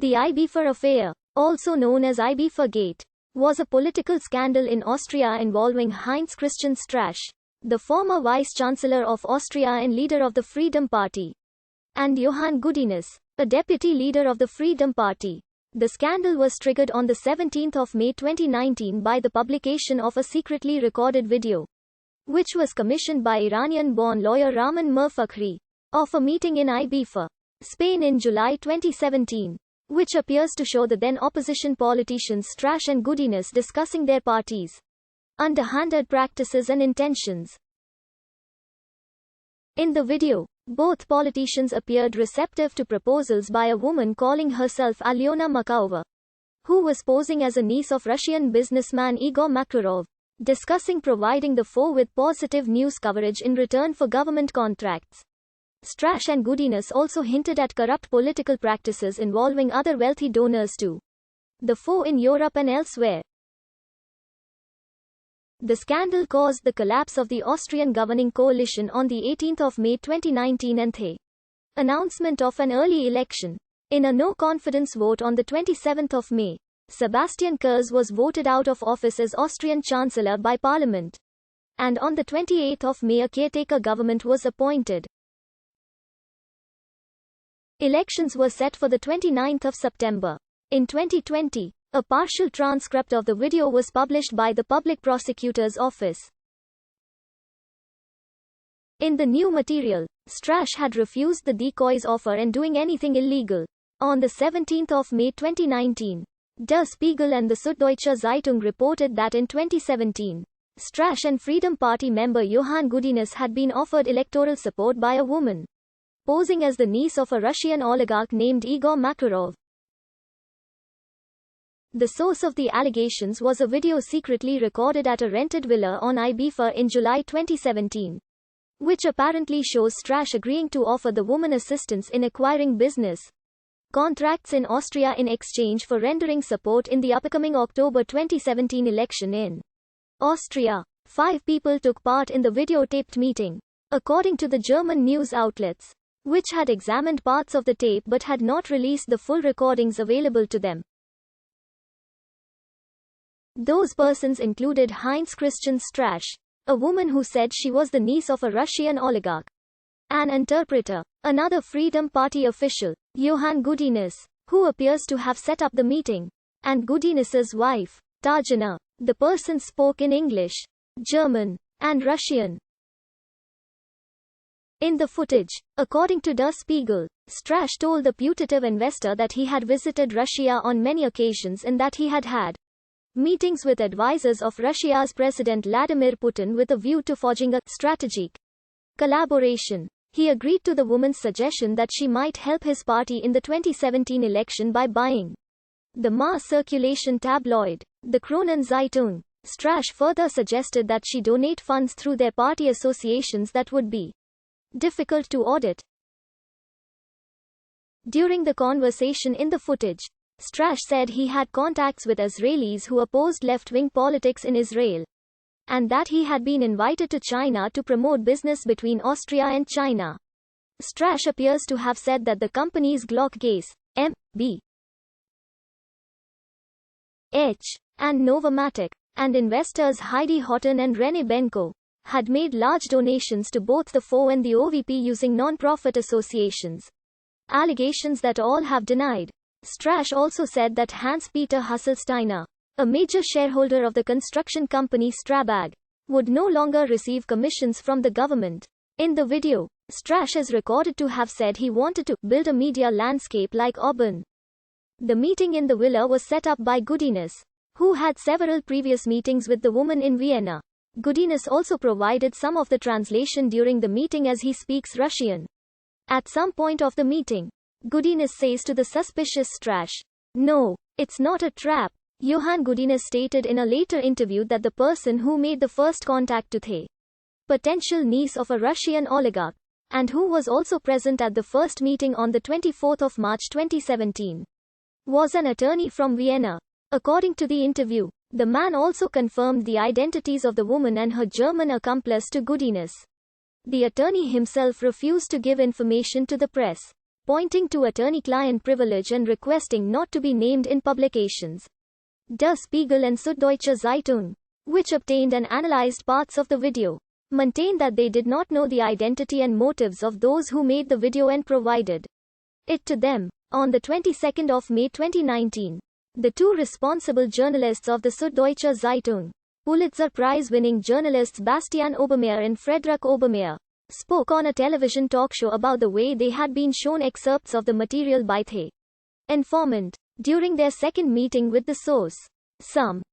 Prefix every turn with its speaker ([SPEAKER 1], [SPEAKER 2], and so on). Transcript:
[SPEAKER 1] The Ibiza affair, also known as Ibiza Gate, was a political scandal in Austria involving Heinz Christian Strache, the former vice-chancellor of Austria and leader of the Freedom Party, and Johann Gudenus, a deputy leader of the Freedom Party. The scandal was triggered on 17 May 2019 by the publication of a secretly recorded video, which was commissioned by Iranian-born lawyer Rahman Mirfakhri, of a meeting in Ibiza, Spain in July 2017, which appears to show the then opposition politicians Strache and Gudenus discussing their parties' underhanded practices and intentions. In the video, both politicians appeared receptive to proposals by a woman calling herself Alyona Makarova, who was posing as a niece of Russian businessman Igor Makarov, discussing providing the four with positive news coverage in return for government contracts. Strache and Gudenus also hinted at corrupt political practices involving other wealthy donors too. The four in Europe and elsewhere. The scandal caused the collapse of the Austrian governing coalition on 18 May 2019 and the announcement of an early election. In a no-confidence vote on 27 May, Sebastian Kurz was voted out of office as Austrian Chancellor by Parliament. And on 28 May a caretaker government was appointed. Elections were set for 29 September. In 2020, a partial transcript of the video was published by the Public Prosecutor's Office. In the new material, Strache had refused the decoy's offer and doing anything illegal. On 17 May 2019, Der Spiegel and the Süddeutsche Zeitung reported that in 2017, Strache and Freedom Party member Johann Gudenus had been offered electoral support by a woman, posing as the niece of a Russian oligarch named Igor Makarov. The source of the allegations was a video secretly recorded at a rented villa on Ibiza in July 2017, which apparently shows Strache agreeing to offer the woman assistance in acquiring business contracts in Austria in exchange for rendering support in the upcoming October 2017 election in Austria. 5 people took part in the videotaped meeting, according to the German news outlets, which had examined parts of the tape but had not released the full recordings available to them. Those persons included Heinz Christian Strache, a woman who said she was the niece of a Russian oligarch, an interpreter, another Freedom Party official, Johann Gudenus, who appears to have set up the meeting, and Gudenus's wife, Tatjana. The persons spoke in English, German, and Russian. In the footage, according to Der Spiegel, Strache told the putative investor that he had visited Russia on many occasions and that he had had meetings with advisors of Russia's President Vladimir Putin with a view to forging a strategic collaboration. He agreed to the woman's suggestion that she might help his party in the 2017 election by buying the mass circulation tabloid, the Kronen Zeitung. Strache further suggested that she donate funds through their party associations that would be difficult to audit. During the conversation in the footage, Strache said he had contacts with Israelis who opposed left-wing politics in Israel, and that he had been invited to China to promote business between Austria and China. Strache appears to have said that the companies Glock Gas, M.B. H. and Novomatic, and investors Heidi Houghton and René Benko, had made large donations to both the FO and the OVP using non-profit associations. Allegations that all have denied. Strache also said that Hans-Peter Hasselsteiner, a major shareholder of the construction company Strabag, would no longer receive commissions from the government. In the video, Strache is recorded to have said he wanted to build a media landscape like Auburn. The meeting in the villa was set up by Gudenus, who had several previous meetings with the woman in Vienna. Gudenus also provided some of the translation during the meeting as he speaks Russian. At some point of the meeting, Gudenus says to the suspicious Strache, "No, it's not a trap." Johann Gudenus stated in a later interview that the person who made the first contact to the potential niece of a Russian oligarch, and who was also present at the first meeting on 24 March 2017, was an attorney from Vienna. According to the interview, the man also confirmed the identities of the woman and her German accomplice to Gudenus. The attorney himself refused to give information to the press. pointing to attorney-client privilege and requesting not to be named in publications. Der Spiegel and Süddeutsche Zeitung, which obtained and analyzed parts of the video, maintained that they did not know the identity and motives of those who made the video and provided it to them. On the 22nd of May 2019, the two responsible journalists of the Süddeutsche Zeitung, Pulitzer Prize-winning journalists Bastian Obermeier and Friedrich Obermeier, spoke on a television talk show about the way they had been shown excerpts of the material by the informant during their second meeting with the source. Some